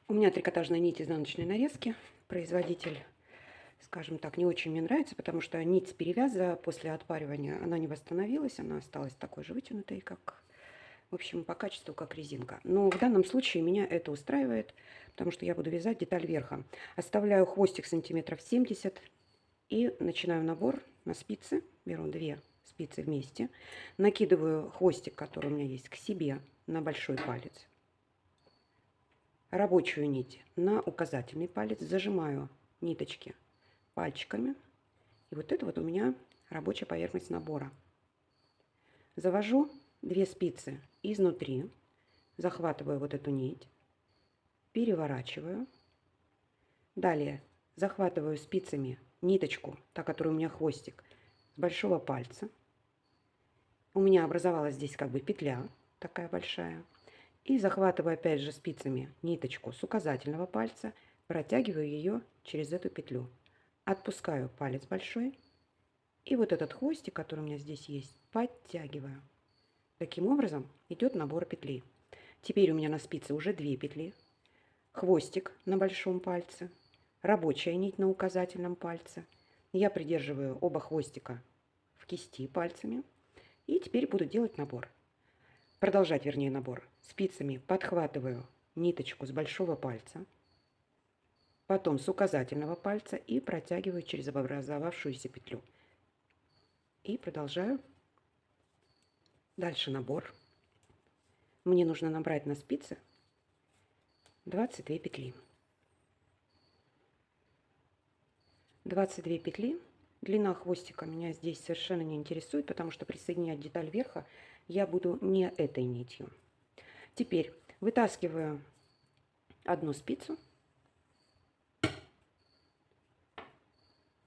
У меня трикотажная нить изнаночной нарезки. Производитель, скажем так, не очень мне нравится, потому что нить с перевяза после отпаривания, она не восстановилась, она осталась такой же вытянутой, как, в общем, по качеству, как резинка. Но в данном случае меня это устраивает, потому что я буду вязать деталь верха. Оставляю хвостик сантиметров 70 и начинаю набор на спицы. Беру 2 спицы вместе, накидываю хвостик, который у меня есть, к себе на большой палец. Рабочую нить на указательный палец, зажимаю ниточки пальчиками. И вот это вот у меня рабочая поверхность набора. Завожу 2 спицы изнутри, захватываю вот эту нить, переворачиваю. Далее захватываю спицами ниточку, та, которая у меня хвостик, с большого пальца. У меня образовалась здесь как бы петля такая большая. И захватываю опять же спицами ниточку с указательного пальца, протягиваю ее через эту петлю. Отпускаю палец большой. И вот этот хвостик, который у меня здесь есть, подтягиваю. Таким образом идет набор петли. Теперь у меня на спице уже 2 петли. Хвостик на большом пальце. Рабочая нить на указательном пальце. Я придерживаю оба хвостика в кисти пальцами. И теперь буду делать набор. Продолжать, вернее, набор. Спицами подхватываю ниточку с большого пальца, потом с указательного пальца и протягиваю через образовавшуюся петлю. И продолжаю дальше набор. Мне нужно набрать на спице 22 петли. 22 петли. Длина хвостика меня здесь совершенно не интересует, потому что присоединять деталь верха я буду не этой нитью. Теперь вытаскиваю одну спицу.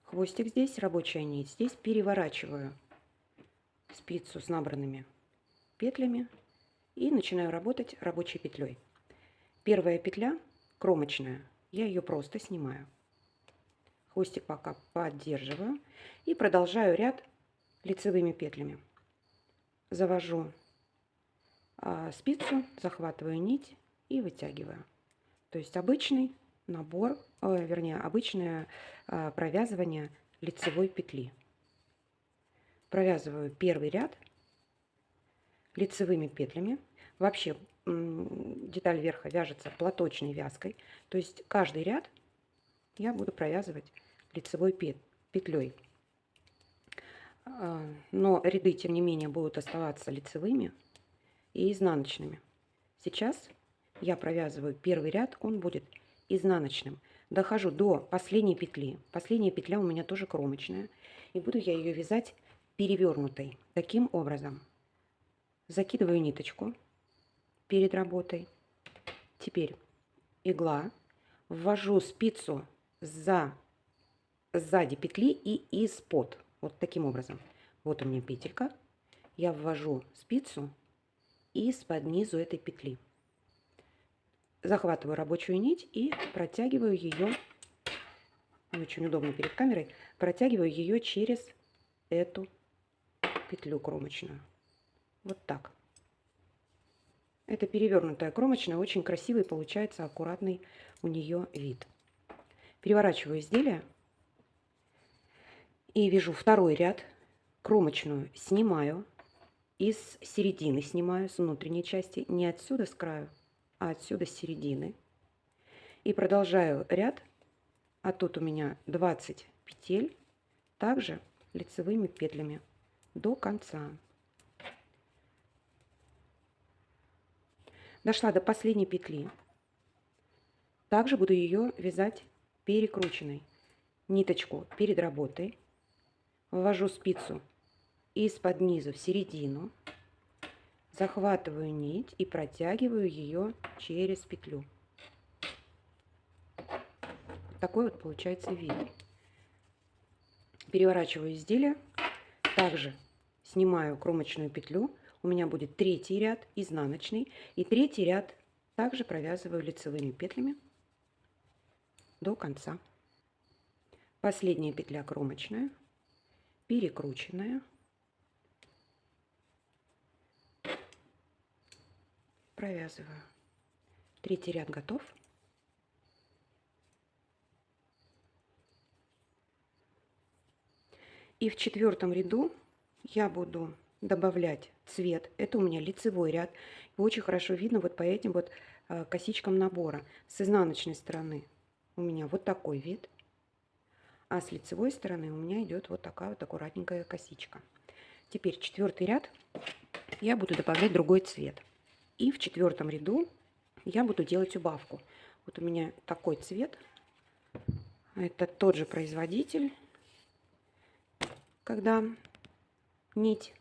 Хвостик здесь, рабочая нить. Здесь переворачиваю спицу с набранными петлями и начинаю работать рабочей петлей. Первая петля кромочная, я ее просто снимаю. Хвостик пока поддерживаю и продолжаю ряд лицевыми петлями. Завожу спицу, захватываю нить и вытягиваю. То есть обычный набор, вернее, обычное провязывание лицевой петли. Провязываю первый ряд лицевыми петлями. Вообще деталь верха вяжется платочной вязкой, то есть каждый ряд я буду провязывать лицевой петлей. Но ряды, тем не менее, будут оставаться лицевыми и изнаночными. Сейчас я провязываю первый ряд, он будет изнаночным. Дохожу до последней петли. Последняя петля у меня тоже кромочная. И буду я ее вязать перевернутой. Таким образом. Закидываю ниточку перед работой. Теперь игла. Ввожу спицу сзади петли и из-под. Вот таким образом. Вот у меня петелька. Я ввожу спицу из-под низу этой петли. Захватываю рабочую нить и протягиваю ее, очень удобно перед камерой, протягиваю ее через эту петлю кромочную. Вот так. Это перевернутая кромочная, очень красивый получается, аккуратный у нее вид. Переворачиваю изделие и вяжу второй ряд. Кромочную снимаю, из середины снимаю, с внутренней части, не отсюда с краю, а отсюда с середины. И продолжаю ряд, а тут у меня 20 петель, также лицевыми петлями до конца. Дошла до последней петли. Также буду ее вязать перекрученной. Ниточку перед работой. Ввожу спицу из-под низу в середину. Захватываю нить и протягиваю ее через петлю. Такой вот получается вид. Переворачиваю изделие. Также снимаю кромочную петлю. У меня будет третий ряд изнаночный. И третий ряд также провязываю лицевыми петлями до конца. Последняя петля кромочная, перекрученная. Провязываю. Третий ряд готов. И в 4-м ряду я буду добавлять цвет. Это у меня лицевой ряд. Его очень хорошо видно вот по этим вот косичкам набора. С изнаночной стороны у меня вот такой вид, а с лицевой стороны у меня идет вот такая вот аккуратненькая косичка. Теперь 4-й ряд я буду добавлять другой цвет. И в 4-м ряду я буду делать убавку. Вот у меня такой цвет. Это тот же производитель. Когда нить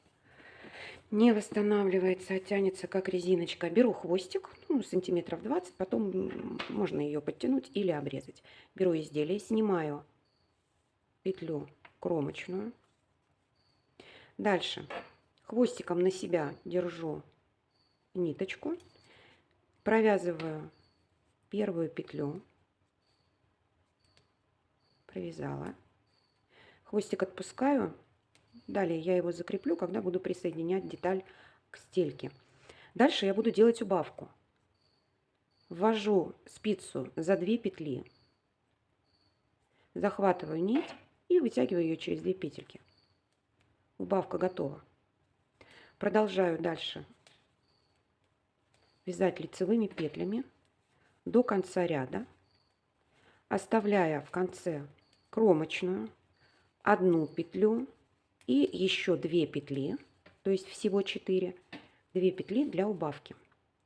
не восстанавливается, а тянется как резиночка, беру хвостик, ну, сантиметров 20, потом можно ее подтянуть или обрезать. Беру изделие, снимаю петлю кромочную. Дальше хвостиком на себя держу ниточку, провязываю первую петлю, провязала, хвостик отпускаю. Далее я его закреплю, когда буду присоединять деталь к стельке. Дальше я буду делать убавку. Ввожу спицу за 2 петли, захватываю нить и вытягиваю ее через 2 петельки. Убавка готова. Продолжаю дальше вязать лицевыми петлями до конца ряда, оставляя в конце кромочную, 1 петлю и еще 2 петли, то есть всего 4, 2 петли для убавки.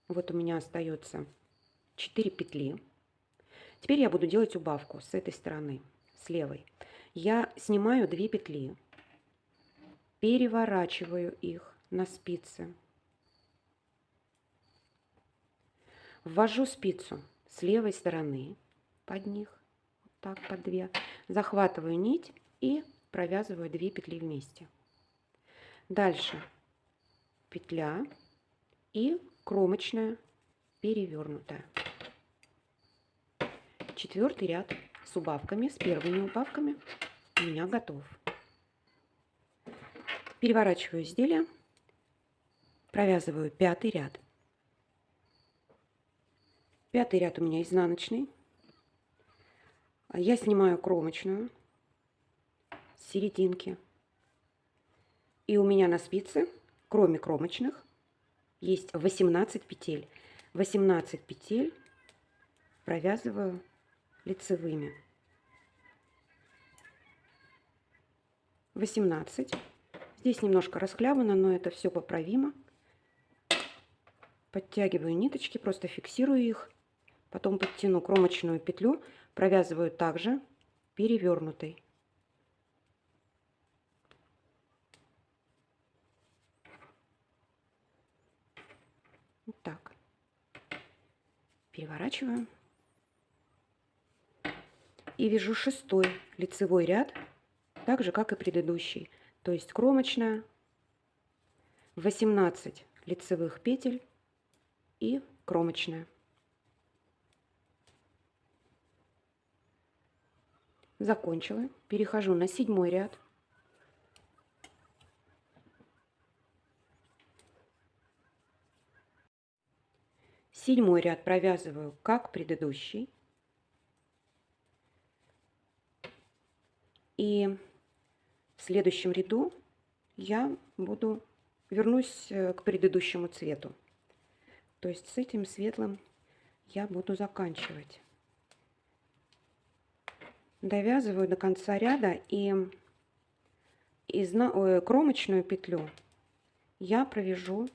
Вот у меня остается 4 петли. Теперь я буду делать убавку с этой стороны, с левой. Я снимаю 2 петли, переворачиваю их на спицы, ввожу спицу с левой стороны под них, вот так под 2, захватываю нить и провязываю 2 петли вместе. Дальше петля и кромочная перевернутая. 4-й ряд с убавками, с первыми убавками у меня готов. Переворачиваю изделие, провязываю 5-й ряд. 5-й ряд у меня изнаночный. Я снимаю кромочную с серединки. И у меня на спице, кроме кромочных, есть 18 петель. 18 петель провязываю лицевыми. 18. Здесь немножко расхлябано, но это все поправимо. Подтягиваю ниточки, просто фиксирую их. Потом подтяну кромочную петлю, провязываю также перевернутой. Вот так. Переворачиваю. И вяжу 6-й лицевой ряд, так же, как и предыдущий. То есть кромочная, 18 лицевых петель и кромочная. Закончила. Перехожу на 7-й ряд. Седьмой ряд провязываю как предыдущий. И в следующем ряду я вернусь к предыдущему цвету. То есть с этим светлым я буду заканчивать. Довязываю до конца ряда и кромочную петлю я провяжу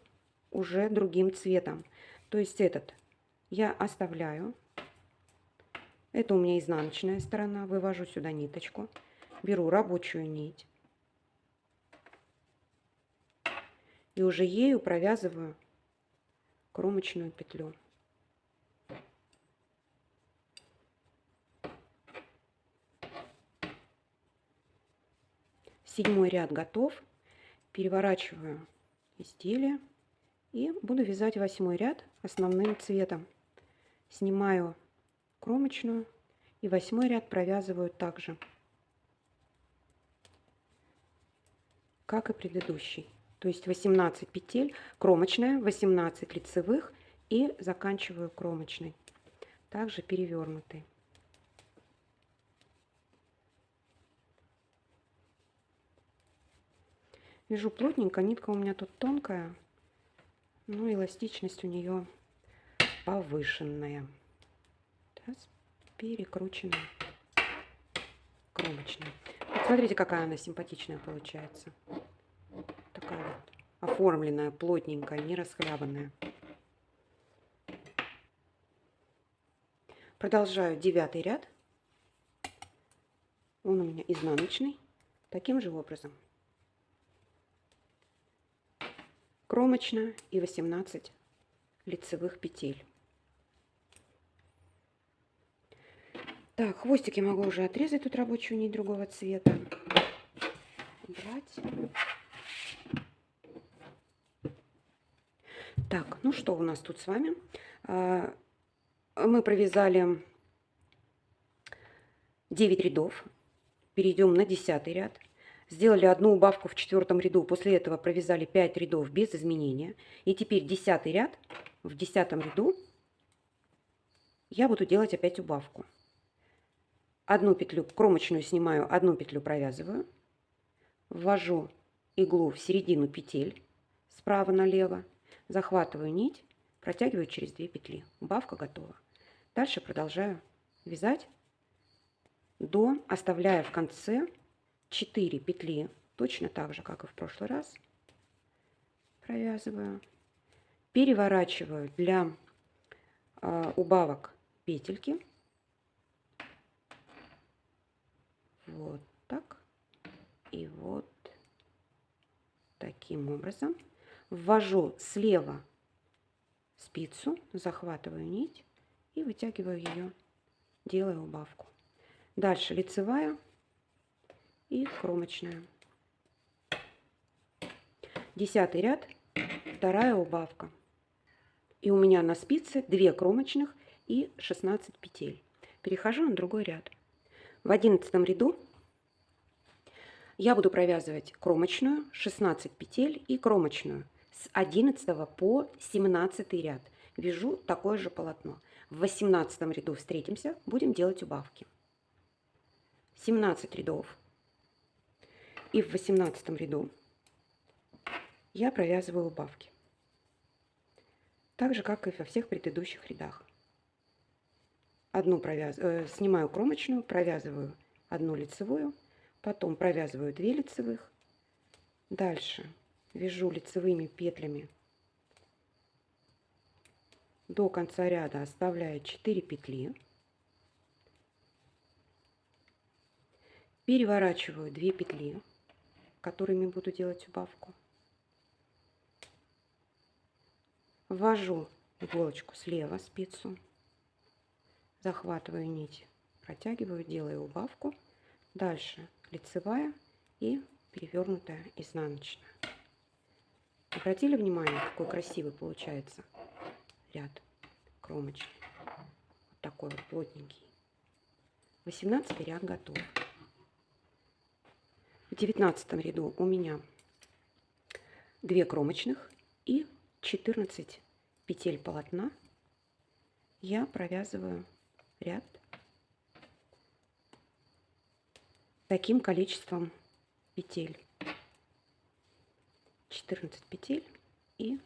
уже другим цветом. То есть этот я оставляю. Это у меня изнаночная сторона. Вывожу сюда ниточку. Беру рабочую нить. И уже ею провязываю кромочную петлю. Седьмой ряд готов. Переворачиваю изделие и буду вязать 8-й ряд основным цветом. Снимаю кромочную и 8-й ряд провязываю также, как и предыдущий. То есть 18 петель, кромочная, 18 лицевых и заканчиваю кромочной, также перевернутой. Вяжу плотненько, нитка у меня тут тонкая, но эластичность у нее повышенная. Сейчас перекрученная кромочная. Вот смотрите, какая она симпатичная получается. Такая вот оформленная, плотненькая, не расхлябанная. Продолжаю 9 ряд. Он у меня изнаночный. Таким же образом. Кромочная и 18 лицевых петель. Так, хвостик я могу уже отрезать, тут рабочую нить другого цвета. Убрать. Так, ну что у нас тут с вами? Мы провязали 9 рядов. Перейдем на 10 ряд. Сделали одну убавку в 4 ряду. После этого провязали 5 рядов без изменения. И теперь 10 ряд. В 10 ряду я буду делать опять убавку. Одну петлю кромочную снимаю, одну петлю провязываю. Ввожу иглу в середину петель справа налево. Захватываю нить, протягиваю через 2 петли. Убавка готова. Дальше продолжаю вязать оставляя в конце 4 петли, точно так же, как и в прошлый раз. Провязываю. Переворачиваю для убавок петельки. Вот так. И вот таким образом. Ввожу слева спицу, захватываю нить и вытягиваю ее, делаю убавку. Дальше лицевая и кромочная. 10 ряд, 2 убавка. И у меня на спице 2 кромочных и 16 петель. Перехожу на другой ряд. В 11 ряду я буду провязывать кромочную, 16 петель и кромочную с 11 по 17 ряд. Вяжу такое же полотно. В 18 ряду встретимся, будем делать убавки. 17 рядов. И в 18 ряду я провязываю убавки. Так же, как и во всех предыдущих рядах. Снимаю кромочную, провязываю одну лицевую, потом провязываю 2 лицевых. Дальше вяжу лицевыми петлями до конца ряда, оставляя 4 петли. Переворачиваю 2 петли, которыми буду делать убавку. Ввожу иголочку слева, спицу, захватываю нить, протягиваю, делаю убавку. Дальше лицевая и перевернутая изнаночная. Обратили внимание, какой красивый получается ряд кромочный? Вот такой вот плотненький. 18 ряд готов. В 19 ряду у меня 2 кромочных и 14 петель полотна. Я провязываю ряд таким количеством петель. 14 петель и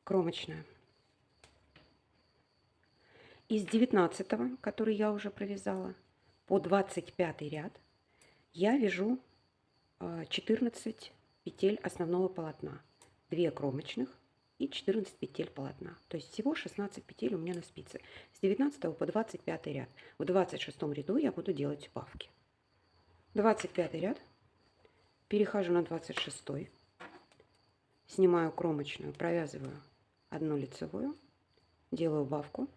кромочная. Из 19, который я уже провязала, по 25 ряд я вяжу 14 петель основного полотна, 2 кромочных и 14 петель полотна. То есть всего 16 петель у меня на спице. С 19 по 25 ряд. В 26 ряду я буду делать убавки. 25 ряд. Перехожу на 26. Снимаю кромочную, провязываю одну лицевую, делаю убавку.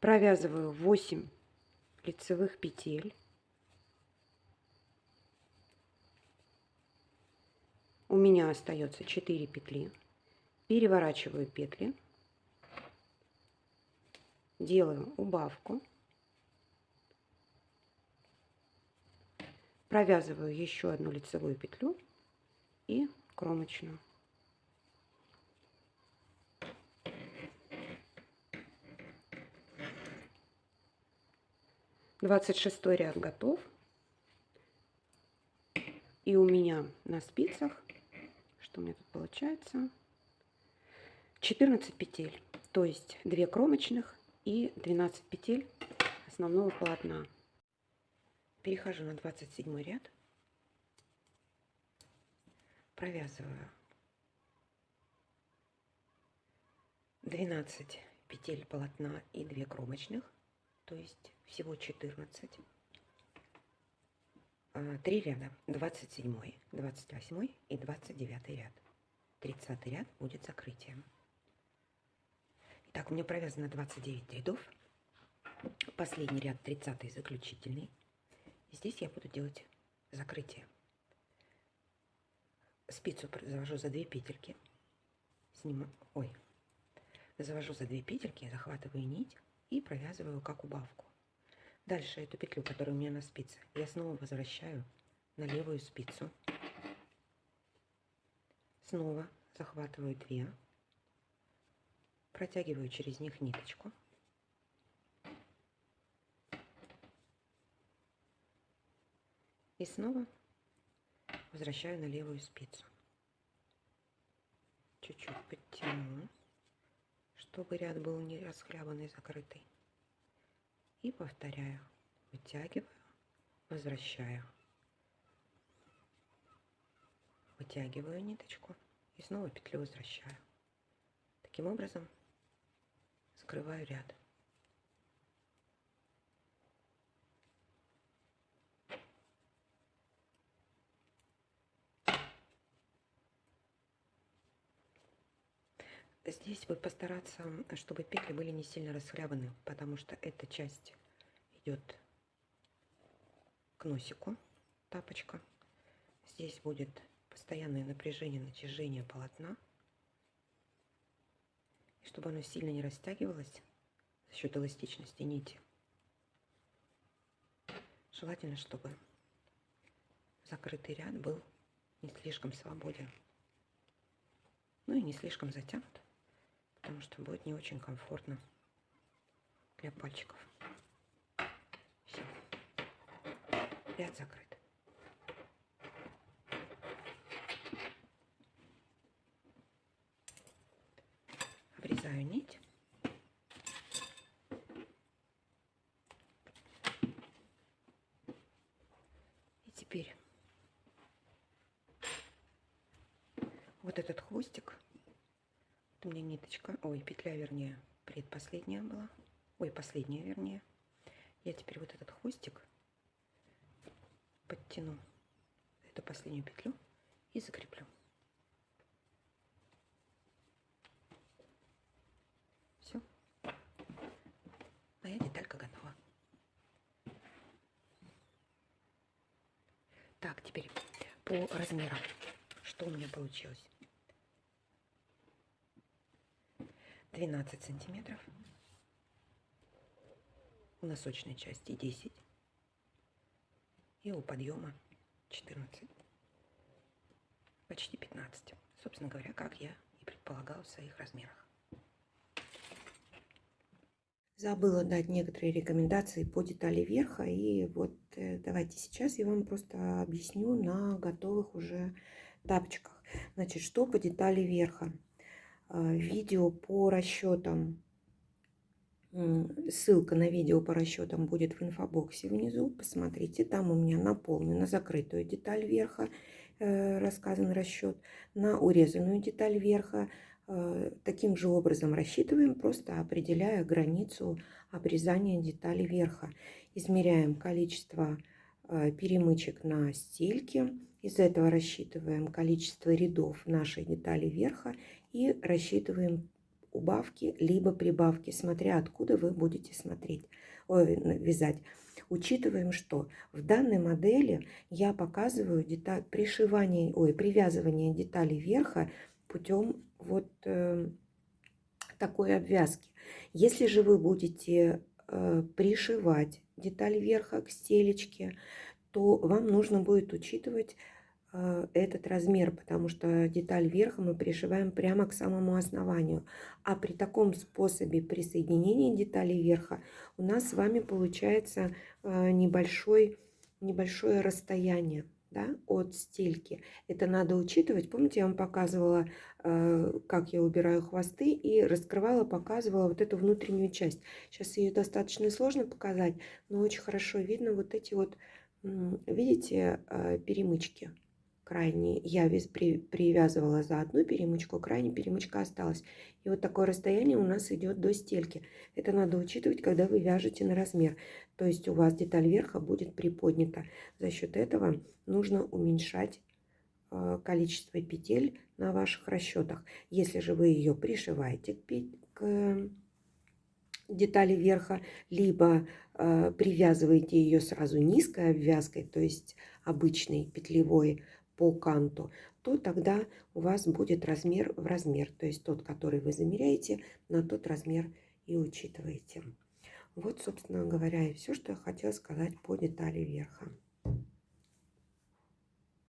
Провязываю 8 лицевых петель. У меня остается 4 петли. Переворачиваю петли. Делаю убавку. Провязываю еще одну лицевую петлю и кромочную. Двадцать шестой ряд готов. И у меня на спицах, что у меня тут получается, 14 петель, то есть 2 кромочных и 12 петель основного полотна. Перехожу на 27 ряд, провязываю 12 петель полотна и 2 кромочных, то есть всего 14. 3 ряда, 27, 28 и 29 ряд. 30 ряд будет закрытием. Итак, у меня провязано 29 рядов. Последний ряд 30 заключительный. И здесь я буду делать закрытие. Спицу завожу за 2 петельки. Завожу за 2 петельки, захватываю нить и провязываю как убавку. Дальше эту петлю, которая у меня на спице, я снова возвращаю на левую спицу. Снова захватываю 2, протягиваю через них ниточку. И снова возвращаю на левую спицу. Чуть-чуть подтяну, чтобы ряд был не расхлябанный, закрытый. И повторяю. Вытягиваю, возвращаю. Вытягиваю ниточку и снова петлю возвращаю. Таким образом закрываю ряд. Здесь вы постараться, чтобы петли были не сильно расхлябаны, потому что эта часть идет к носику, тапочка. Здесь будет постоянное напряжение, натяжение полотна. И чтобы оно сильно не растягивалось за счет эластичности нити, желательно, чтобы закрытый ряд был не слишком свободен, ну и не слишком затянут, потому что будет не очень комфортно для пальчиков. Все, ряд закрыт. Обрезаю нить. И теперь вот этот хвостик, вот у меня ниточка, петля, вернее, предпоследняя была, последняя, вернее. Я теперь вот этот хвостик подтяну эту последнюю петлю и закреплю. Все, моя деталька готова. Так, теперь по размерам, что у меня получилось. 12 сантиметров, у носочной части 10 и у подъема 14, почти 15. Собственно говоря, как я и предполагала в своих размерах. Забыла дать некоторые рекомендации по детали верха, и вот давайте сейчас я вам просто объясню на готовых уже тапочках. Значит, что по детали верха. Видео по расчетам, ссылка на видео по расчетам будет в инфобоксе внизу. Посмотрите, там у меня на полную, на закрытую деталь верха рассказан расчет, на урезанную деталь верха. Таким же образом рассчитываем, просто определяя границу обрезания детали верха. Измеряем количество перемычек на стельке. Из этого рассчитываем количество рядов нашей детали верха и рассчитываем убавки либо прибавки, смотря откуда вы будете вязать. Учитываем, что в данной модели я показываю привязывание деталей верха путем вот такой обвязки. Если же вы будете пришивать деталь верха к стелечке, то вам нужно будет учитывать этот размер, потому что деталь верха мы пришиваем прямо к самому основанию. А при таком способе присоединения детали верха у нас с вами получается небольшое расстояние. да, от стельки. Это надо учитывать. Помните, я вам показывала, как я убираю хвосты и раскрывала, показывала вот эту внутреннюю часть. Сейчас ее достаточно сложно показать, но очень хорошо видно вот эти вот, видите, перемычки крайние. Я привязывала за одну перемычку, крайняя перемычка осталась. И вот такое расстояние у нас идет до стельки. Это надо учитывать, когда вы вяжете на размер. То есть у вас деталь верха будет приподнята. За счет этого нужно уменьшать количество петель на ваших расчетах. Если же вы ее пришиваете к детали верха, либо привязываете ее сразу низкой обвязкой, то есть обычной петлевой по канту, то тогда у вас будет размер в размер. То есть тот, который вы замеряете, на тот размер и учитываете. Вот, собственно говоря, и все, что я хотела сказать по детали верха.